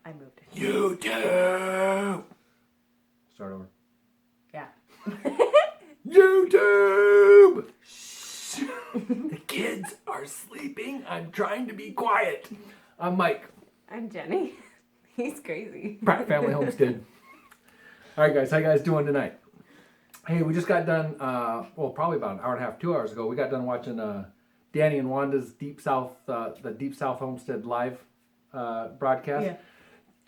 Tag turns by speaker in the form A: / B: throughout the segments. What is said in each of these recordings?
A: I moved it.
B: YouTube! Start over.
A: Yeah.
B: YouTube! Shh. The kids are sleeping. I'm trying to be quiet. I'm Mike.
A: I'm Jeni. He's crazy.
B: Pratt Family Homestead. All right, guys. How you guys doing tonight? Hey, we just got done, probably about an hour and a half, 2 hours ago. We got done watching Danny and Wanda's Deep South, the Deep South Homestead live broadcast.
A: Yeah.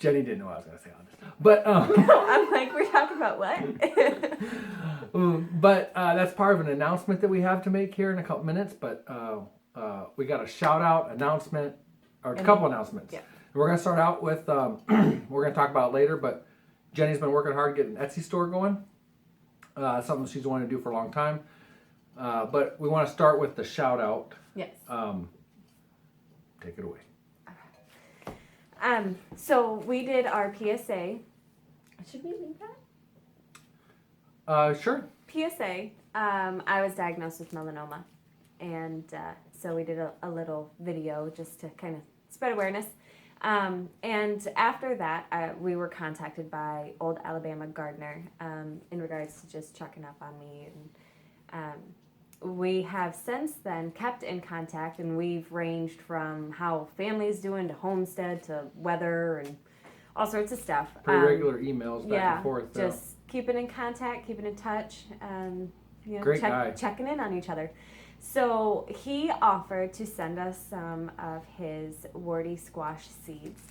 B: Jeni didn't know what I was going to say on this. But,
A: No, I'm like, we're talking about what?
B: but that's part of an announcement that we have to make here in a couple minutes. But we got a shout out announcement, or a couple announcements.
A: Yeah.
B: We're going to start out with, we're going to talk about it later, but Jenny's been working hard getting an Etsy store going. Something she's wanted to do for a long time. But we want to start with the shout out.
A: Yes.
B: Take it away.
A: So we did our PSA. Should we leave that?
B: Sure.
A: PSA. I was diagnosed with melanoma, and so we did a little video just to kind of spread awareness. And after that, we were contacted by Old Alabama Gardener in regards to just checking up on me. And we have since then kept in contact, and we've ranged from how family's doing to homestead to weather and all sorts of stuff.
B: Pretty regular emails back and forth.
A: Just keeping in contact, keeping in touch,
B: Great guy.
A: checking in on each other. So he offered to send us some of his warty squash seeds,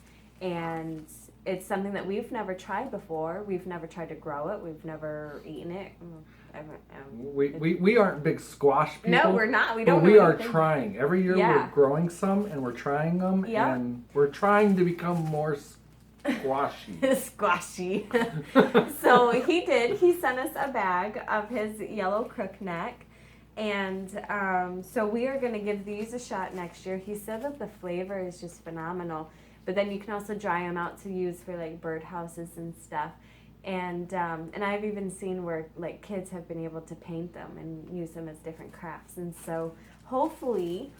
A: and it's something that we've never tried before. We've never tried to grow it. We've never eaten it.
B: We aren't big squash people.
A: No, we're not. We don't.
B: But we are
A: anything.
B: trying. Every year we're growing some, and we're trying them, and we're trying to become more squashy.
A: Squashy. So he did. He sent us a bag of his yellow crookneck. And so we are going to give these a shot next year. He said that the flavor is just phenomenal. But then you can also dry them out to use for like birdhouses and stuff. And I've even seen where like kids have been able to paint them and use them as different crafts. And so hopefully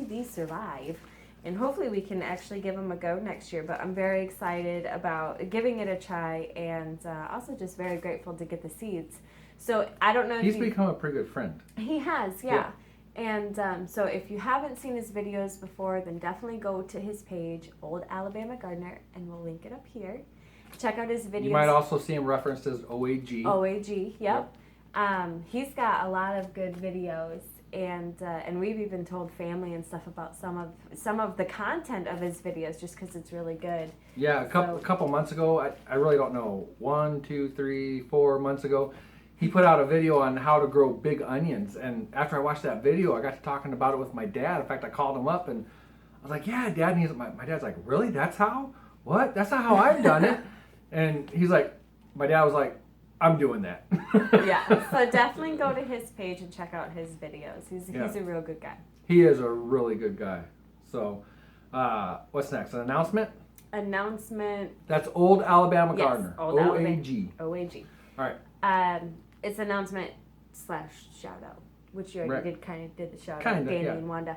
A: these survive. And hopefully we can actually give them a go next year. But I'm very excited about giving it a try, and also just very grateful to get the seeds. So I don't know if
B: he's become a pretty good friend.
A: He has, yeah. And so if you haven't seen his videos before, then definitely go to his page, Old Alabama Gardener, and we'll link it up here. Check out his videos.
B: You might also see him referenced as OAG.
A: OAG, yep. He's got a lot of good videos, and we've even told family and stuff about some of the content of his videos, just because it's really good.
B: Yeah, a couple months ago, I really don't know, 1, 2, 3, 4 months ago, he put out a video on how to grow big onions. And after I watched that video, I got to talking about it with my dad. In fact, I called him up and I was like, yeah, Dad. And my dad's like, really? That's how? What? That's not how I've done it. And he's like, my dad was like, I'm doing that.
A: Yeah, so definitely go to his page and check out his videos. He's a real good guy.
B: He is a really good guy. So what's next? An announcement?
A: Announcement.
B: That's Old Alabama Gardener.
A: Old
B: OAG.
A: OAG.
B: All right.
A: It's announcement / shout out, which you already did the shout out, Danny and Wanda.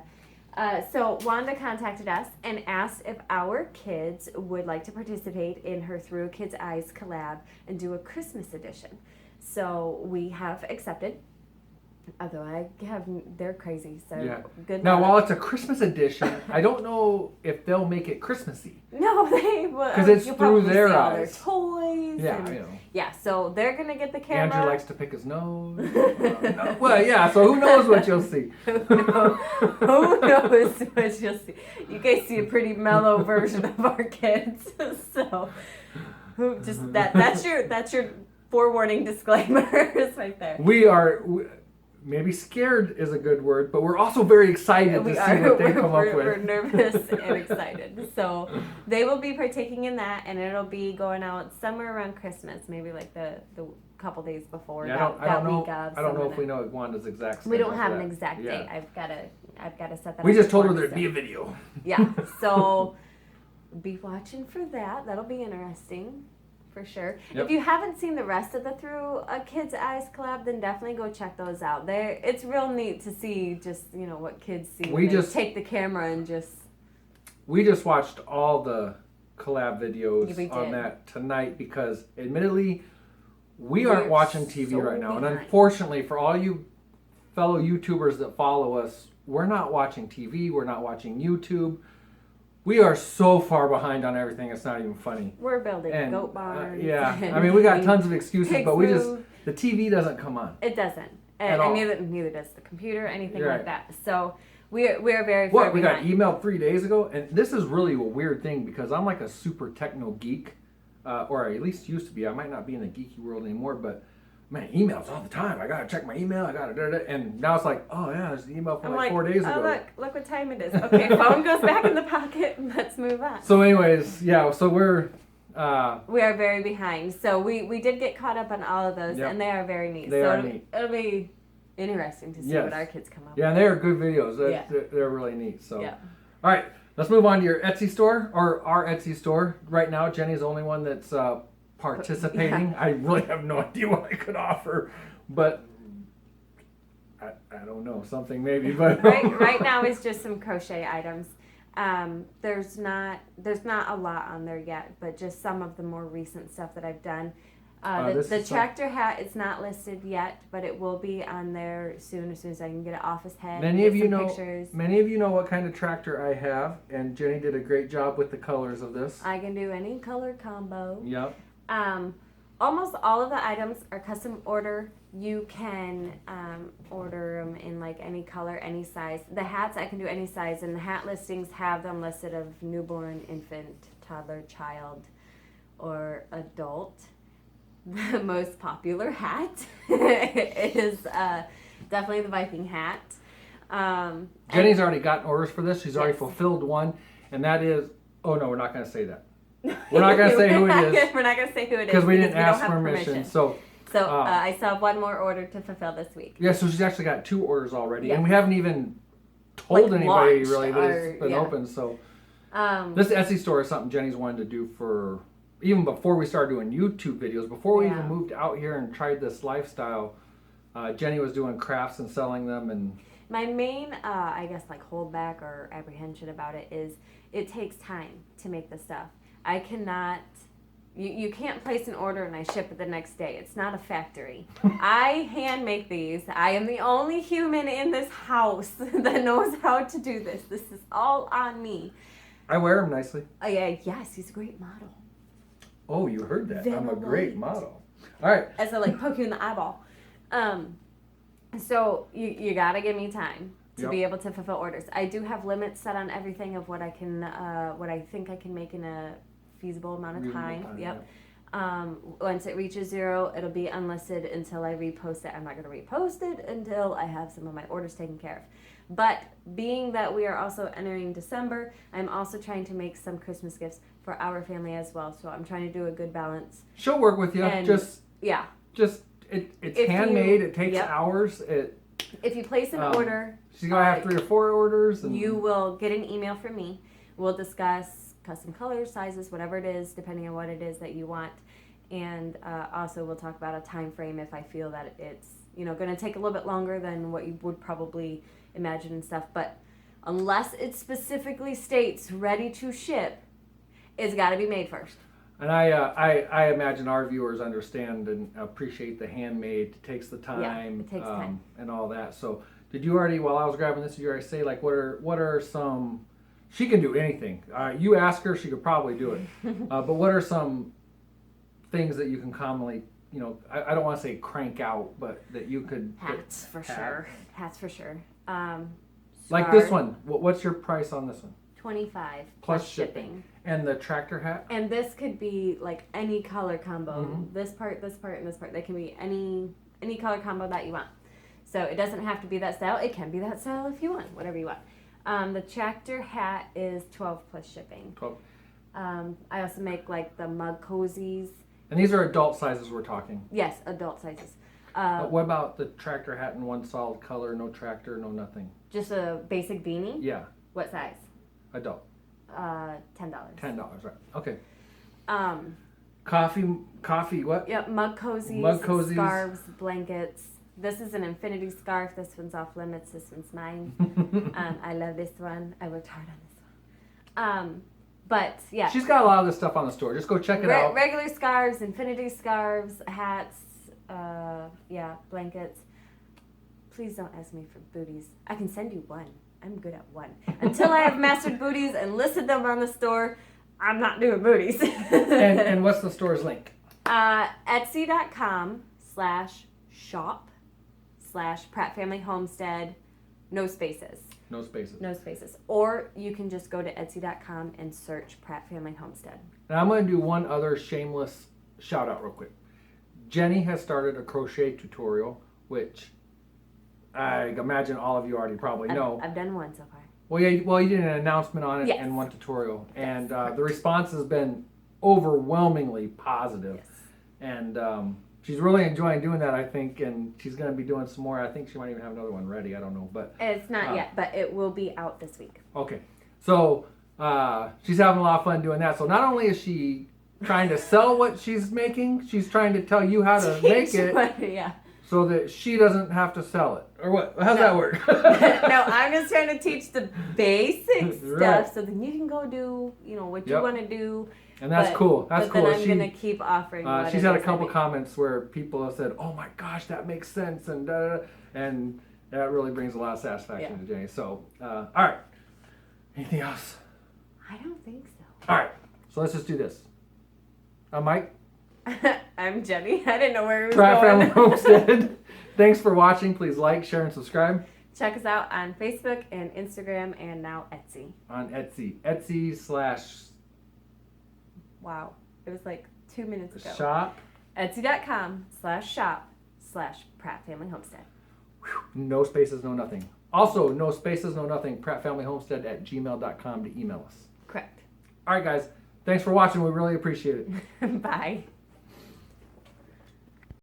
A: So Wanda contacted us and asked if our kids would like to participate in her Through a Kid's Eyes collab and do a Christmas edition. So we have accepted. Although they're crazy, so good.
B: Now, while it's a Christmas edition, I don't know if they'll make it Christmassy.
A: No, they will.
B: Because it's through their eyes.
A: All their toys.
B: Yeah, you know.
A: Yeah, so they're gonna get the camera.
B: Andrew likes to pick his nose. No. Well, yeah. So who knows what you'll see?
A: Who knows what you'll see? You guys see a pretty mellow version of our kids. So, that's your forewarning disclaimers right there.
B: We are. Maybe scared is a good word, but we're also very excited to see what they come up with.
A: We're nervous and excited. So they will be partaking in that, and it'll be going out somewhere around Christmas, maybe like the couple days before.
B: Yeah, I don't know if we know Wanda's exact.
A: We don't have an exact date. I've got to set that.
B: We just told her there'd be a video.
A: Yeah, so be watching for that. That'll be interesting. For sure.
B: Yep.
A: If you haven't seen the rest of the Through a Kid's Eyes collab, then definitely go check those out. It's real neat to see just, what kids see. Take the camera and just...
B: We just watched all the collab videos
A: Yeah, we
B: on
A: did.
B: that tonight because, admittedly, we aren't watching TV
A: so
B: right now, and
A: behind.
B: unfortunately, for all you fellow YouTubers that follow us, we're not watching TV. We're not watching YouTube. We are so far behind on everything. It's not even funny.
A: We're building
B: And
A: goat barns.
B: yeah, I mean, we got tons of excuses,
A: Pig
B: but we just
A: food.
B: the TV doesn't come on.
A: It doesn't.
B: At
A: And
B: all.
A: neither does the computer, anything
B: Right.
A: like that. So we're very far
B: What, we got
A: behind.
B: emailed 3 days ago, and this is really a weird thing because I'm like a super techno geek, or I at least used to be. I might not be in the geeky world anymore, but man, emails all the time. I gotta check my email. I gotta and now it's like, oh yeah, there's an email from
A: I'm
B: like 4 days
A: oh,
B: ago.
A: look what time it is. Okay, phone goes back in the pocket. Let's move on.
B: So, anyways, yeah. So we're
A: We are very behind. So we did get caught up on all of those,
B: Yep.
A: and they are very neat.
B: They
A: so
B: are
A: it'll,
B: neat.
A: it'll be interesting to see
B: Yes.
A: what our kids come up
B: yeah, and they are good videos.
A: Yeah.
B: They're really neat. So,
A: with. Yeah.
B: all right, let's move on to your Etsy store or our Etsy store. Right now, Jenny's the only one that's participating. I really have no idea what I could offer, but I don't know, something maybe. But
A: right now is just some crochet items. There's not a lot on there yet, but just some of the more recent stuff that I've done. The tractor hat is not listed yet, but it will be on there soon, as soon as I can get it off his head.
B: Many
A: get
B: of you
A: some
B: know.
A: pictures.
B: Many of you know what kind of tractor I have, and Jenny did a great job with the colors of this.
A: I can do any color combo.
B: Yep.
A: Almost all of the items are custom order. You can order them in like any color, any size. The hats I can do any size, and the hat listings have them listed of newborn, infant, toddler, child, or adult. The most popular hat is definitely the Viking hat.
B: Jenny's already gotten orders for this. She's already
A: Yes.
B: fulfilled one, and that is. Oh no, we're not going to say that. We're not going to say who it is
A: We're not going to say who it is
B: because we didn't
A: don't
B: ask
A: have
B: permission. So
A: I still have one more order to fulfill this week.
B: yeah, so she's actually got 2 orders already,
A: Yeah.
B: and we haven't even told
A: Like,
B: anybody
A: launched
B: really that
A: or-
B: it's been
A: yeah.
B: open. So
A: Um,
B: this Etsy store is something Jenny's wanted to do for even before we started doing YouTube videos. Before we
A: Yeah.
B: even moved out here and tried this lifestyle, Jenny was doing crafts and selling them, and
A: My main, I guess, like holdback or apprehension about it is it takes time to make the stuff. I cannot, you can't place an order and I ship it the next day. It's not a factory. I hand make these. I am the only human in this house that knows how to do this. This is all on me.
B: I wear them nicely.
A: Oh yeah, yes, he's a great model.
B: Oh, you heard that. I'm a
A: Vanilla
B: great
A: white.
B: model. All right.
A: As I like poke you in the eyeball. So you gotta give me time to
B: Yep.
A: be able to fulfill orders. I do have limits set on everything of what I can, what I think I can make in a feasible amount of
B: Reasonable
A: time.
B: time,
A: Yep. Once it reaches 0, it'll be unlisted until I repost it. I'm not gonna repost it until I have some of my orders taken care of. But being that we are also entering December, I'm also trying to make some Christmas gifts for our family as well. So I'm trying to do a good balance.
B: She'll work with you.
A: And-
B: Just
A: Yeah.
B: it's
A: If
B: handmade.
A: you-
B: It takes
A: yep.
B: hours.
A: If you place an order,
B: She's gonna have 3 or 4 orders. And
A: you will get an email from me. We'll discuss custom colors, sizes, whatever it is, depending on what it is that you want. And also we'll talk about a time frame if I feel that it's going to take a little bit longer than what you would probably imagine and stuff. But unless it specifically states ready to ship, it's got to be made first.
B: And I imagine our viewers understand and appreciate the handmade. It takes the time,
A: it takes time.
B: and all that. So, did you already, while I was grabbing this, did you already say like what are some? She can do anything. You ask her, she could probably do it. But what are some things that you can commonly, I don't want to say crank out, but that you could
A: Hats for sure. Hats for sure.
B: Like this
A: Scarf,
B: one. What's your price on this one?
A: $25
B: Plus shipping. And the tractor hat?
A: And this could be like any color combo.
B: Mhm.
A: This part, and this part. They can be any color combo that you want. So it doesn't have to be that style. It can be that style if you want, whatever you want. The tractor hat is 12 plus shipping.
B: 12.
A: I also make like the mug cozies.
B: And these are adult sizes we're talking.
A: Yes, adult sizes.
B: But what about the tractor hat in one solid color, no tractor, no nothing?
A: Just a basic beanie.
B: Yeah,
A: What size?
B: adult.
A: $10.
B: $10, right. Okay.
A: Um,
B: Coffee, what?
A: Yep, mug cozies,
B: Mug cozies.
A: scarves, blankets. This is an infinity scarf. This one's off limits. This one's mine. I love this one. I worked hard on this one. But yeah,
B: She's got a lot of this stuff on the store. Just go check it out.
A: regular scarves, infinity scarves, hats, blankets. Please don't ask me for booties. I can send you one. I'm good at one. Until I have mastered booties and listed them on the store, I'm not doing booties.
B: and what's the store's link?
A: Etsy.com/shop/Pratt Family Homestead. No spaces.
B: No spaces.
A: No spaces. Or you can just go to Etsy.com and search Pratt Family Homestead.
B: Now I'm going to do one other shameless shout out real quick. Jeni has started a crochet tutorial, which I imagine all of you already probably know.
A: I've done one so far.
B: Well, you did an announcement on it
A: Yes.
B: and one tutorial, and
A: Yes,
B: the response has been overwhelmingly positive.
A: Yes.
B: And she's really enjoying doing that, I think, and she's going to be doing some more. I think she might even have another one ready. I don't know, but
A: It's not yet, but it will be out this week.
B: okay. So she's having a lot of fun doing that. So not only is she trying to sell what she's making, she's trying to tell you how to make it
A: Yeah.
B: so that she doesn't have to sell it. Or what? How's that work?
A: No, I'm just trying to teach the basic stuff
B: Right.
A: so then you can go do, what you
B: Yep.
A: want to do.
B: And that's cool. That's
A: but
B: cool.
A: Then I'm going to keep offering what
B: She's
A: it
B: had a
A: is
B: couple
A: I make.
B: comments where people have said, "Oh my gosh, that makes sense," and and that really brings a lot of satisfaction to Jeni. So, all right. Anything else?
A: I don't think so.
B: All right. So let's just do this. I'm Mike.
A: I'm Jeni. I didn't know where it was
B: Pratt
A: going.
B: Family Homestead. Thanks for watching. Please like, share, and subscribe.
A: Check us out on Facebook and Instagram and now Etsy.
B: On Etsy. Etsy/
A: Wow. It was like 2 minutes ago.
B: shop.
A: Etsy.com/shop/Pratt Family Homestead.
B: No spaces, no nothing. Also, no spaces, no nothing. PrattFamilyHomestead@gmail.com to email us.
A: Correct.
B: All right, guys. Thanks for watching. We really appreciate it.
A: Bye.